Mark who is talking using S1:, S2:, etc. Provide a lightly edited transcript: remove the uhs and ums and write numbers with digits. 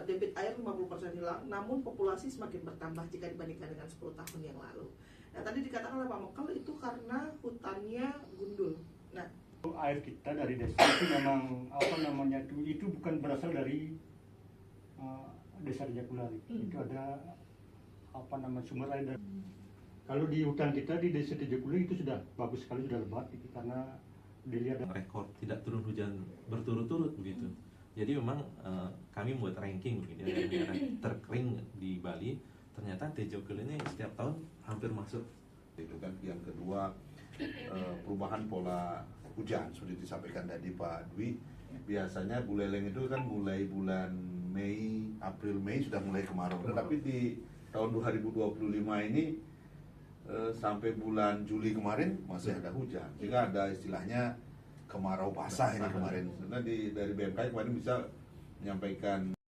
S1: debit air 50% hilang, namun populasi semakin bertambah jika dibandingkan dengan 10 tahun yang lalu. Nah, tadi dikatakan oleh Pak Mekel itu karena hutannya gundul. Nah,
S2: air kita dari desa itu memang itu bukan berasal dari desa Jakulari. Itu ada sumber air dari. Kalau di hutan kita di desa Jakulari itu sudah bagus sekali, sudah lebat gitu, karena dilihat
S3: rekor tidak turun hujan berturut-turut begitu. Jadi memang kami buat ranking begitu ya, daerah terkering di Bali. Ternyata Tejokel ini setiap tahun hampir masuk.
S4: Itu kan yang kedua, perubahan pola hujan seperti disampaikan tadi Pak Dwi. Biasanya Buleleng itu kan mulai bulan Mei, April Mei sudah mulai kemarau. Tetapi di tahun 2025 ini sampai bulan Juli kemarin masih ada hujan. Sehingga ada istilahnya kemarau basah ini kemarin. Karena dari BMKG kemarin bisa menyampaikan